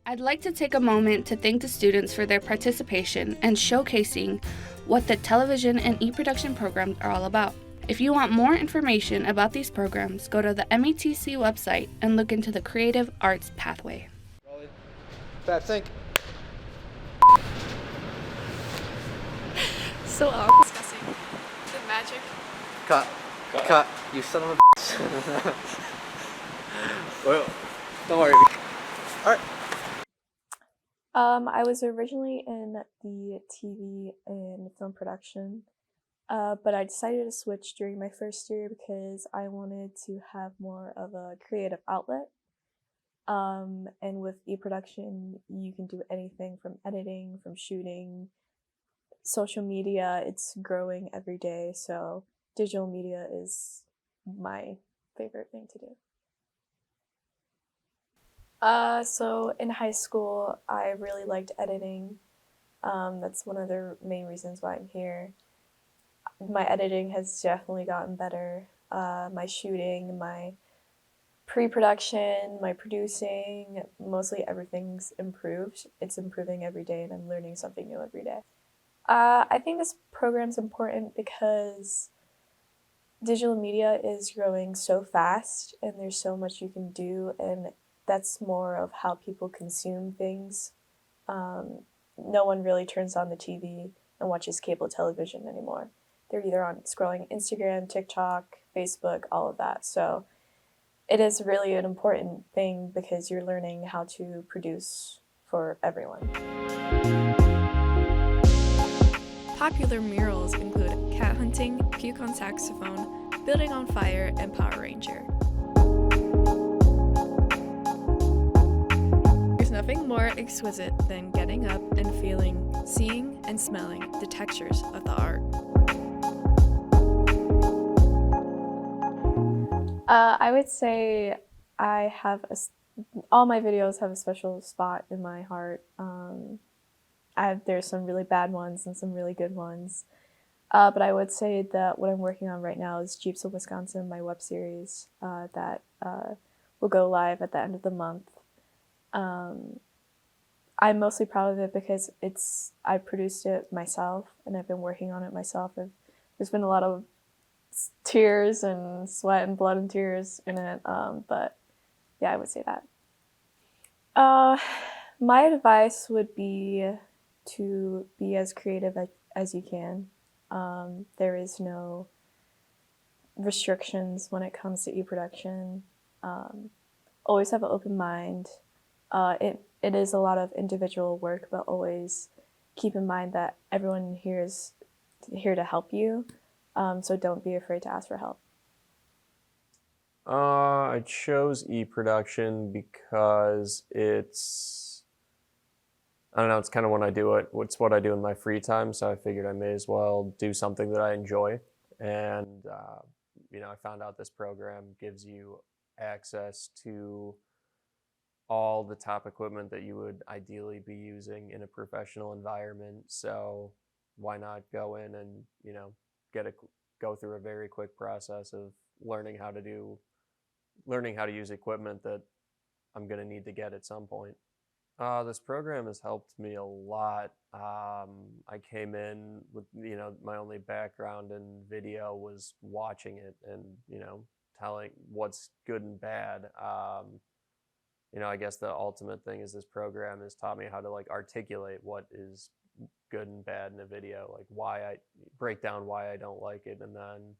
I'd like to take a moment to thank the students for their participation and showcasing what the television and eProduction programs are all about. If you want more information about these programs, go to the MATC website and look into the Creative Arts Pathway. Fab, think. So awkward. Discussing the magic. Cut. You son of a bitch. Well, don't worry. Alright. I was originally in the TV and film production, but I decided to switch during my first year because I wanted to have more of a creative outlet. And with eProduction, you can do anything from editing, from shooting, social media. It's growing every day, so digital media is my favorite thing to do. So in high school, I really liked editing. That's one of the main reasons why I'm here. My editing has definitely gotten better. My shooting, my pre-production, my producing, mostly everything's improved. It's improving every day and I'm learning something new every day. I think this program's important because digital media is growing so fast and there's so much you can do, and that's more of how people consume things. No one really turns on the TV and watches cable television anymore. They're either on scrolling Instagram, TikTok, Facebook, all of that. So it is really an important thing because you're learning how to produce for everyone. Popular murals include cat hunting, puke on saxophone, building on fire, and Power Ranger. There's nothing more exquisite than getting up and feeling, seeing, and smelling the textures of the art. I would say I have all my videos have a special spot in my heart. There's some really bad ones and some really good ones. But I would say that what I'm working on right now is Jeeps of Wisconsin, my web series that will go live at the end of the month. I'm mostly proud of it because I produced it myself and I've been working on it myself. There's been a lot of tears and sweat and blood and tears in it, but yeah, I would say that. My advice would be to be as creative as you can. There is no restrictions when it comes to eProduction. Always have an open mind. It is a lot of individual work, but always keep in mind that everyone here is here to help you. So don't be afraid to ask for help. I chose eProduction because I don't know, it's kind of when I do it. It's what I do in my free time, so I figured I may as well do something that I enjoy. And, I found out this program gives you access to all the top equipment that you would ideally be using in a professional environment. So why not go in and, go through a very quick process of learning how to use equipment that I'm going to need to get at some point. This program has helped me a lot. I came in with, my only background in video was watching it and, telling what's good and bad. I guess the ultimate thing is this program has taught me how to articulate what is good and bad in a video, why I break down why I don't like it, and then,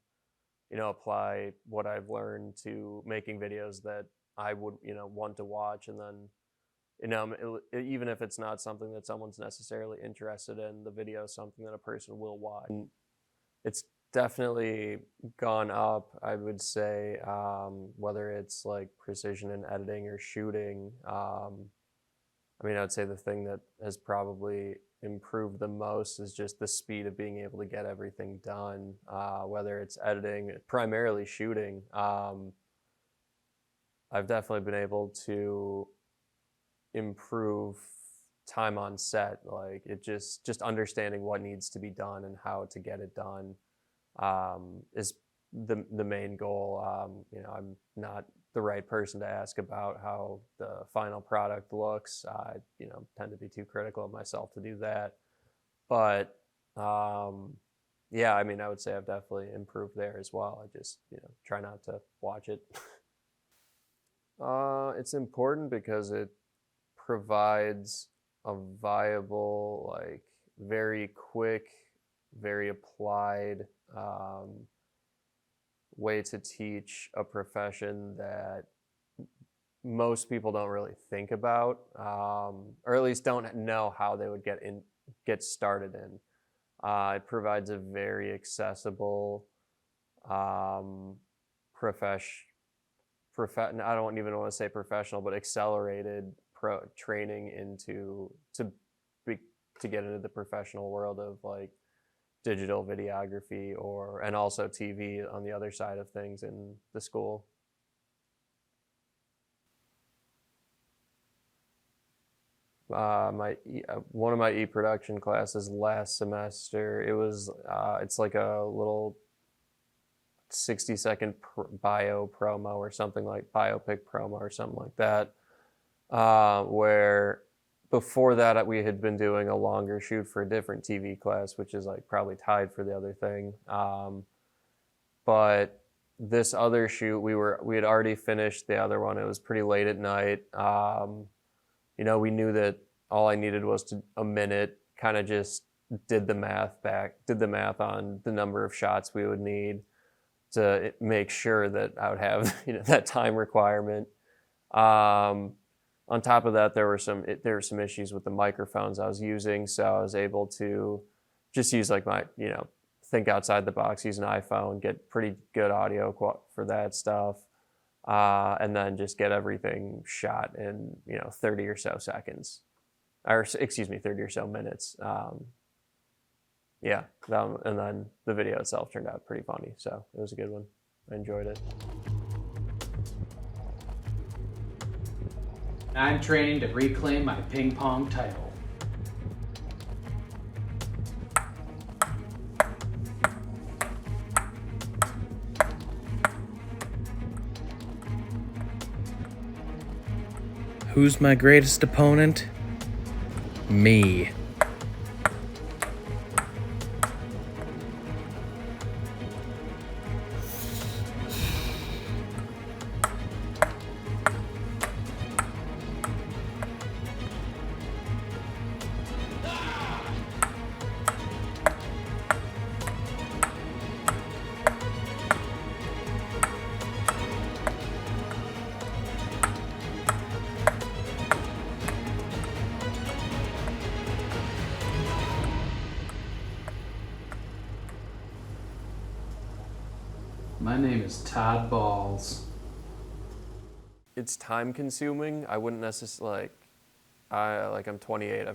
apply what I've learned to making videos that I would, want to watch. And then, even if it's not something that someone's necessarily interested in, the video is something that a person will watch. And it's definitely gone up, I would say, whether it's precision in editing or shooting. I would say the thing that has probably improved the most is just the speed of being able to get everything done, whether it's editing, primarily shooting. I've definitely been able to improve time on set, it just understanding what needs to be done and how to get it done is the main goal. You know, I'm not the right person to ask about how the final product looks. I, you know, tend to be too critical of myself to do that. But yeah, I mean, I would say I've definitely improved there as well. I just, you know, try not to watch it. It's important because it provides a viable, like, very quick, very applied way to teach a profession that most people don't really think about, or at least don't know how they would get started in. It provides a very accessible I don't even want to say professional, but accelerated training to get into the professional world of like digital videography and also TV on the other side of things in the school. One of my eProduction classes last semester, it's like a little 60-second bio promo or something, like biopic promo or something like that, where before that we had been doing a longer shoot for a different TV class, which is like probably tied for the other thing. But this other shoot, we had already finished the other one. It was pretty late at night. You know, we knew that all I needed was a minute, kind of just did the math on the number of shots we would need to make sure that I would have, you know, that time requirement. On top of that, there were some issues with the microphones I was using, so I was able to just use like my, you know, think outside the box, use an iPhone, get pretty good audio for that stuff, and then just get everything shot in, you know, 30 or so seconds, or excuse me, 30 or so minutes. Yeah, and then the video itself turned out pretty funny, so it was a good one. I enjoyed it. I'm training to reclaim my ping pong title. Who's my greatest opponent? Me. My name is Todd Balls. It's time consuming. I wouldn't necessarily I'm 28.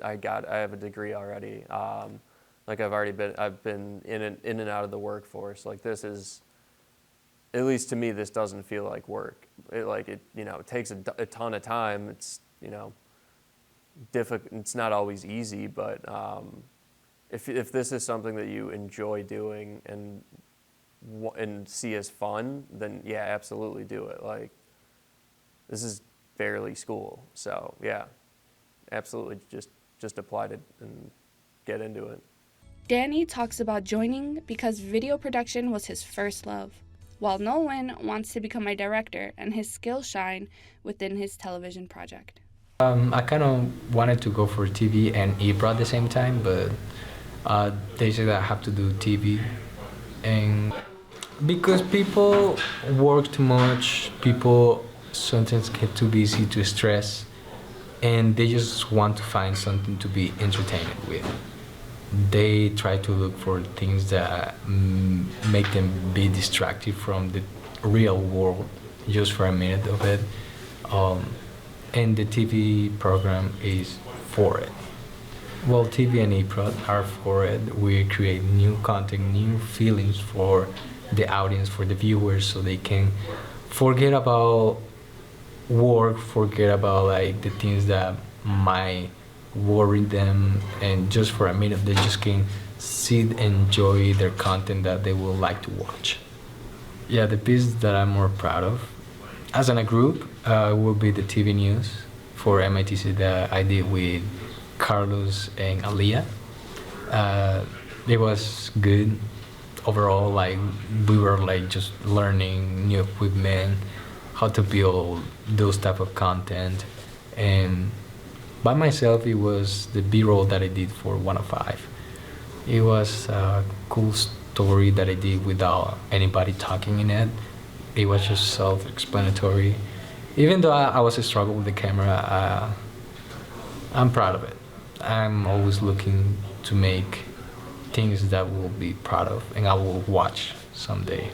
I have a degree already. I've been in and out of the workforce. Like, this is, at least to me, this doesn't feel like work. It takes a ton of time. It's, you know, difficult. It's not always easy, but if this is something that you enjoy doing and see as fun, then yeah, absolutely do it. Like, this is barely school, so yeah, absolutely just apply it and get into it. Danny talks about joining because video production was his first love, while Nolan wants to become a director and his skills shine within his television project. I kind of wanted to go for TV and ePro at the same time, but they said I have to do TV, and because people work too much, people sometimes get too busy to stress, and they just want to find something to be entertained with. They try to look for things that make them be distracted from the real world just for a minute of it, and the TV program is for it. Well, TV and eProd are for it. We create new content, new feelings for the audience, for the viewers, so they can forget about work, forget about like the things that might worry them, and just for a minute they just can sit and enjoy their content that they would like to watch. Yeah, the piece that I'm more proud of, as in a group, will be the TV news for MATC that I did with Carlos and Alia. It was good overall. Like we were like just learning new equipment, how to build those type of content, and by myself, it was the B-roll that I did for 105. It was a cool story that I did without anybody talking in it. It was just self-explanatory. Even though I was a struggle with the camera, I'm proud of it. I'm always looking to make things that we'll be proud of and I will watch someday.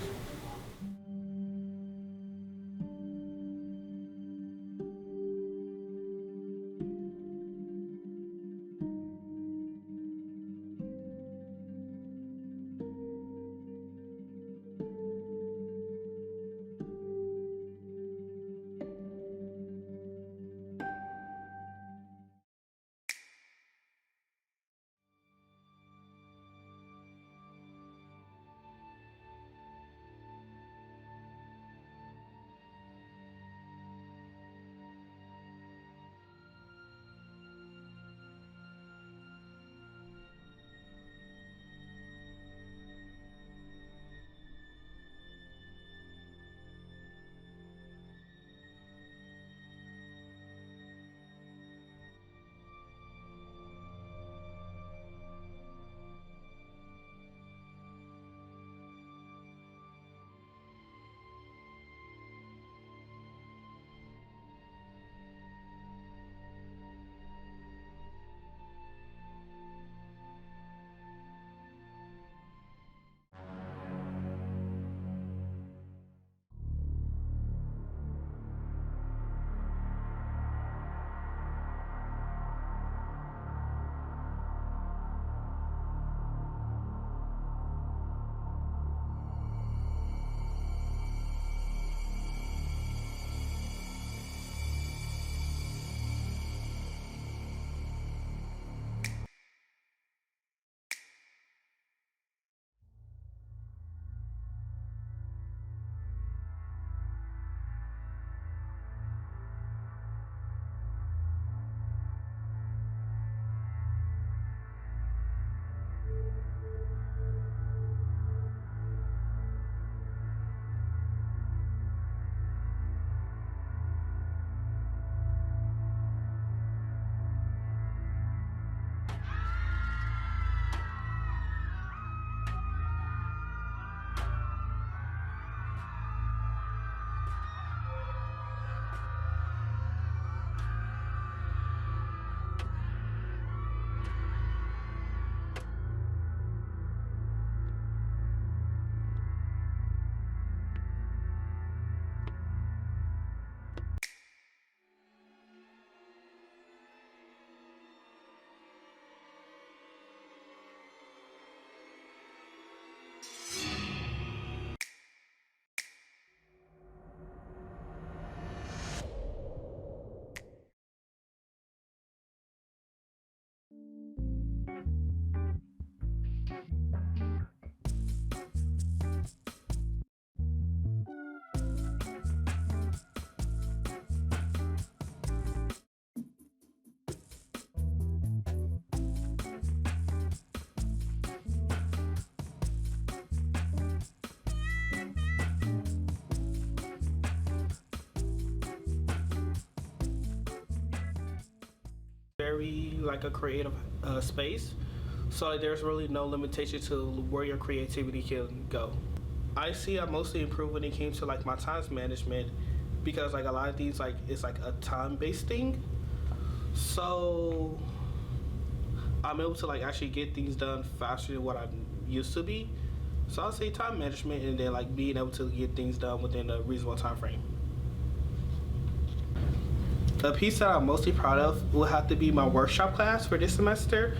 Very like a creative space, so like, there's really no limitation to where your creativity can go. I see I mostly improved when it came to like my time management, because like a lot of these like it's like a time-based thing, so I'm able to like actually get things done faster than what I used to be. So I'll say time management, and then like being able to get things done within a reasonable time frame. The piece that I'm mostly proud of will have to be my workshop class for this semester.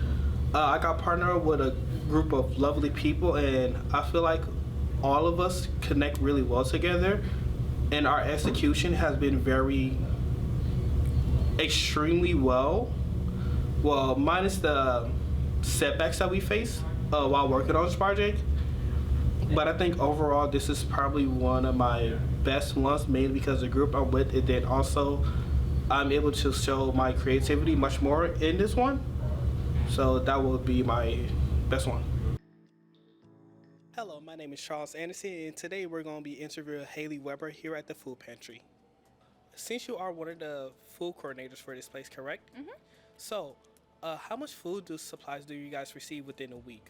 I got partnered with a group of lovely people, and I feel like all of us connect really well together, and our execution has been extremely well. Well, minus the setbacks that we face while working on this project. But I think overall this is probably one of my best ones, mainly because the group I'm with, and then also I'm able to show my creativity much more in this one. So that will be my best one. Hello, my name is Charles Anderson, and today we're going to be interviewing Haley Weber here at the food pantry. Since you are one of the food coordinators for this place, correct? Mm-hmm. So, how much food supplies do you guys receive within a week?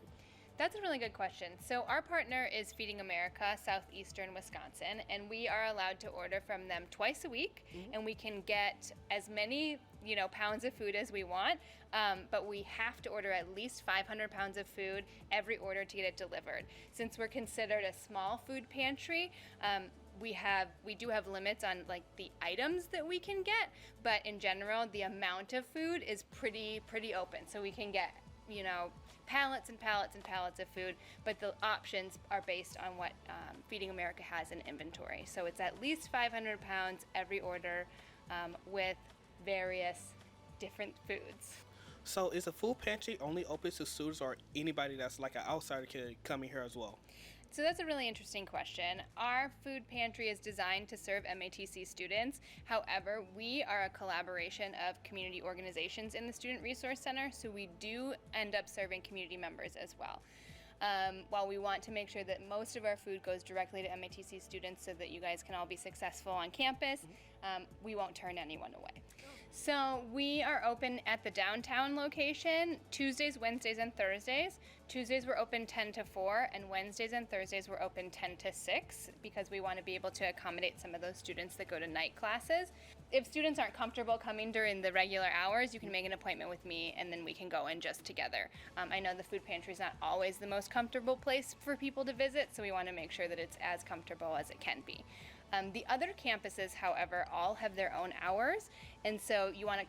That's a really good question. So our partner is Feeding America, southeastern Wisconsin, and we are allowed to order from them twice a week, and we can get as many pounds of food as we want, but we have to order at least 500 pounds of food every order to get it delivered. Since we're considered a small food pantry, we do have limits on like the items that we can get, but in general the amount of food is pretty open, so we can get pallets and pallets and pallets of food, but the options are based on what Feeding America has in inventory. So it's at least 500 pounds every order, with various different foods. So is the food pantry only open to students, or anybody that's like an outsider can come in here as well? So that's a really interesting question. Our food pantry is designed to serve MATC students. However, we are a collaboration of community organizations in the Student Resource Center, so we do end up serving community members as well. While we want to make sure that most of our food goes directly to MATC students so that you guys can all be successful on campus, we won't turn anyone away. So we are open at the downtown location Tuesdays, Wednesdays, and Thursdays. Tuesdays we're open 10 to 4, and Wednesdays and Thursdays we're open 10 to 6 because we want to be able to accommodate some of those students that go to night classes. If students aren't comfortable coming during the regular hours, you can make an appointment with me and then we can go in just together. I know the food pantry is not always the most comfortable place for people to visit, so we want to make sure that it's as comfortable as it can be. The other campuses, however, all have their own hours, and so you want to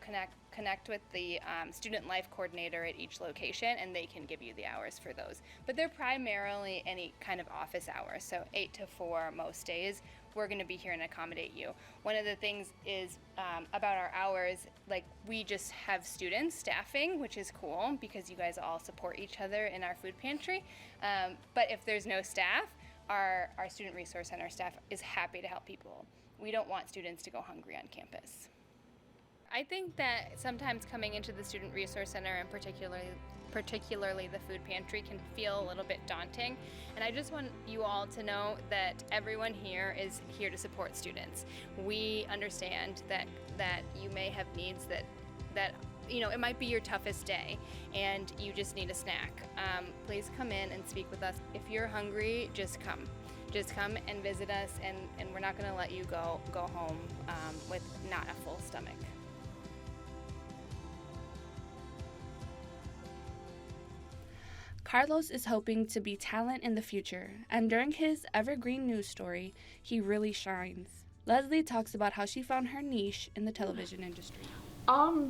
connect with the student life coordinator at each location, and they can give you the hours for those. But they're primarily any kind of office hours, so 8 to 4 most days. We're going to be here and accommodate you. One of the things is about our hours, like we just have students staffing, which is cool because you guys all support each other in our food pantry. But if there's no staff, our Student Resource Center staff is happy to help people. We don't want students to go hungry on campus. I think that sometimes coming into the Student Resource Center, and particularly the food pantry, can feel a little bit daunting. And I just want you all to know that everyone here is here to support students. We understand that you may have needs that it might be your toughest day and you just need a snack. Please come in and speak with us. If you're hungry, just come. Just come and visit us, and we're not going to let you go home with not a full stomach. Carlos is hoping to be talent in the future, and during his evergreen news story, he really shines. Leslie talks about how she found her niche in the television industry.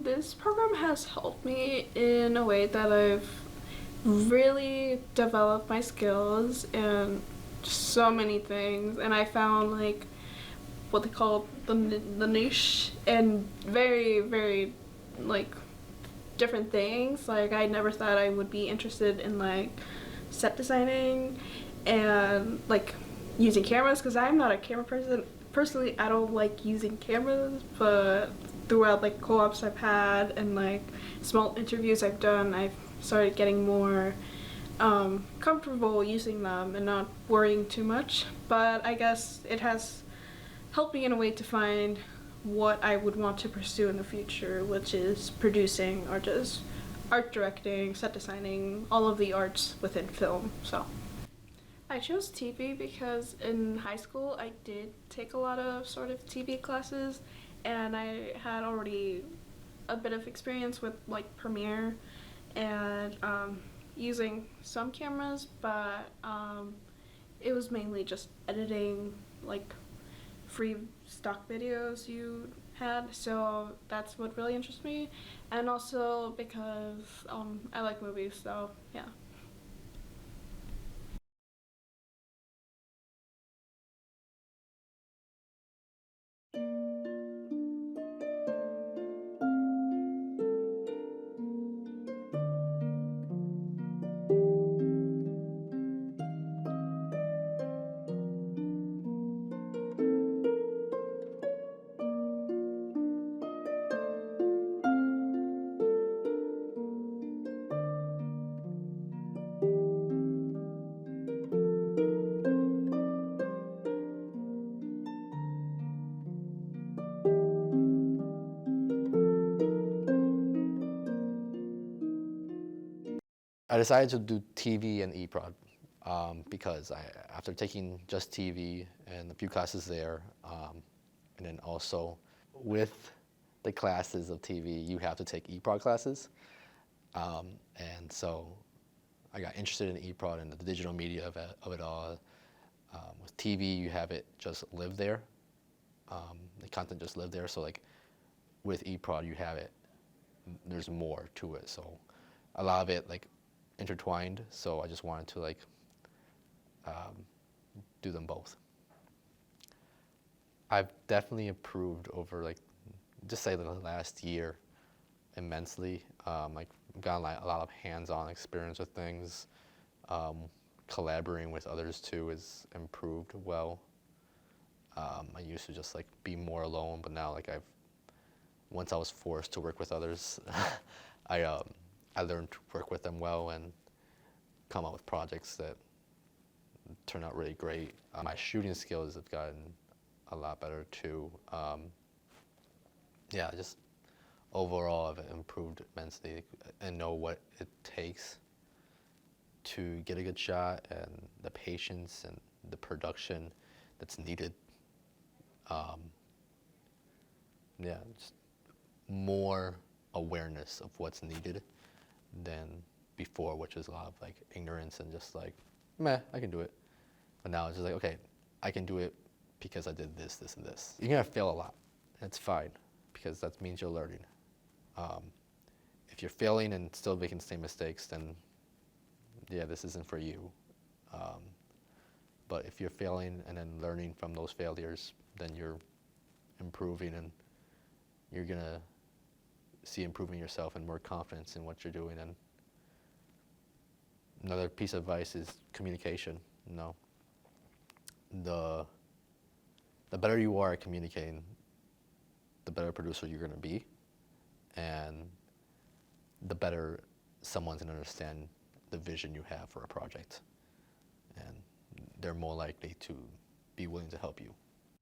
This program has helped me in a way that I've really developed my skills in so many things, and I found like what they call the niche and very, very like different things. Like I never thought I would be interested in like set designing and like using cameras, because I'm not a camera person. Personally, I don't like using cameras, but throughout like co-ops I've had and like small interviews I've done, I've started getting more comfortable using them and not worrying too much. But I guess it has helped me in a way to find what I would want to pursue in the future, which is producing or just art directing, set designing, all of the arts within film. So I chose TV because in high school I did take a lot of sort of TV classes, and I had already a bit of experience with like Premiere and using some cameras, but it was mainly just editing like free stock videos you had, so that's what really interests me, and also because I like movies, so yeah. I decided to do TV and eProd because after taking just TV and a few classes there, and then also with the classes of TV, you have to take eProd classes. And so I got interested in eProd and the digital media of it all. With TV, you have it just live there. The content just live there. So like with eProd, you have it, there's more to it. So a lot of it like intertwined. So I just wanted to like do them both. I've definitely improved over like, just say the last year immensely. Like gotten like a lot of hands-on experience with things. Collaborating with others too is improved well. I used to just like be more alone, but now like once I was forced to work with others, I learned to work with them well and come up with projects that turn out really great. My shooting skills have gotten a lot better too. Yeah, just overall I've improved immensely and know what it takes to get a good shot and the patience and the production that's needed. Yeah, just more awareness of what's needed than before, which is a lot of like ignorance and just like, meh, I can do it. But now it's just like, okay, I can do it because I did this, this, and this. You're gonna fail a lot, and it's fine, because that means you're learning. If you're failing and still making the same mistakes, then yeah, this isn't for you. But if you're failing and then learning from those failures, then you're improving and you're gonna see improving yourself and more confidence in what you're doing. And another piece of advice is communication. You know, the better you are at communicating, the better producer you're gonna be, and the better someone's gonna understand the vision you have for a project, and they're more likely to be willing to help you.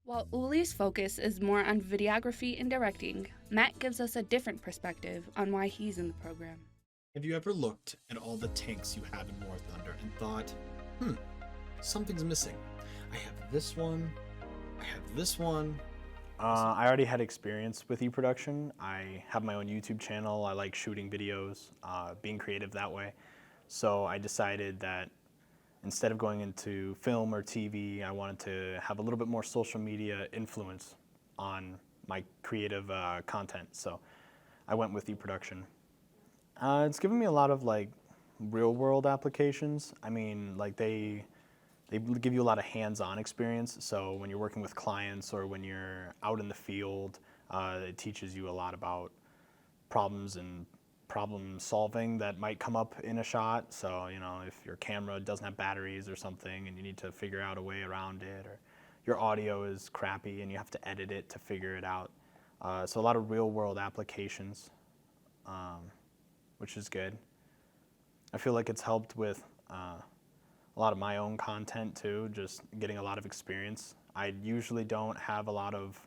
While Uli's focus is more on videography and directing, Matt gives us a different perspective on why he's in the program. Have you ever looked at all the tanks you have in War Thunder and thought, something's missing? I have this one, I have this one. I already had experience with eProduction. I have my own YouTube channel. I like shooting videos, being creative that way. So I decided that instead of going into film or TV, I wanted to have a little bit more social media influence on my creative content. So I went with eProduction. It's given me a lot of like real world applications. I mean, like they give you a lot of hands-on experience. So when you're working with clients or when you're out in the field, it teaches you a lot about problems and problem solving that might come up in a shot. So, you know, if your camera doesn't have batteries or something and you need to figure out a way around it, or your audio is crappy and you have to edit it to figure it out. So a lot of real world applications, which is good. I feel like it's helped with a lot of my own content too, just getting a lot of experience. I usually don't have a lot of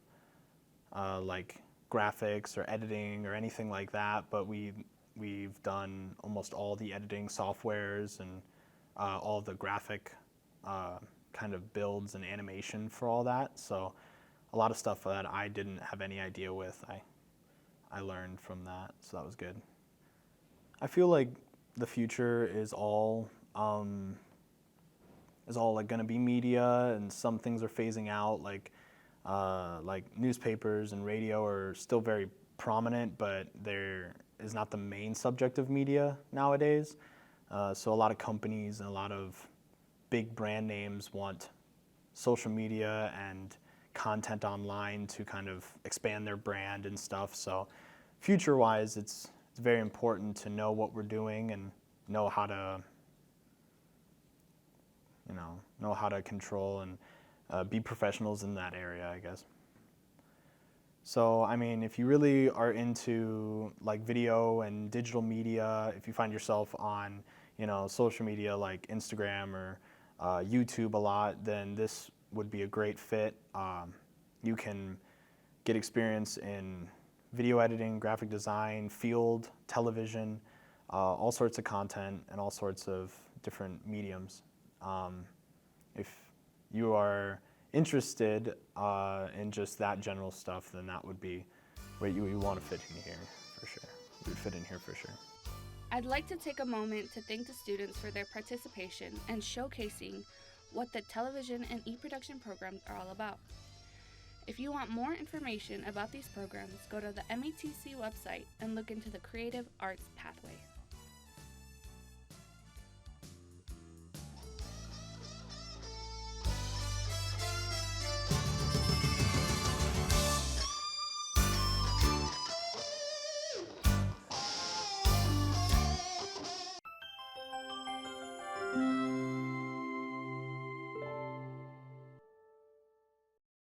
like graphics or editing or anything like that, but we've done almost all the editing softwares and all the graphic kind of builds and animation for all that. So a lot of stuff that I didn't have any idea with, I learned from that, so that was good. I feel like the future is all like going to be media, and some things are phasing out, like newspapers and radio are still very prominent, but they're is not the main subject of media nowadays. So a lot of companies and a lot of big brand names want social media and content online to kind of expand their brand and stuff. So future-wise, it's very important to know what we're doing and know how to, know how to control and be professionals in that area, I guess. So, I mean, if you really are into like video and digital media, if you find yourself on, social media like Instagram or YouTube a lot, then this would be a great fit. You can get experience in video editing, graphic design, field, television, all sorts of content and all sorts of different mediums. If you are interested in just that general stuff, then that would be where you want to fit in here for sure. You would fit in here for sure. I'd like to take a moment to thank the students for their participation and showcasing what the television and e-production programs are all about. If you want more information about these programs, go to the MATC website and look into the Creative Arts Pathway.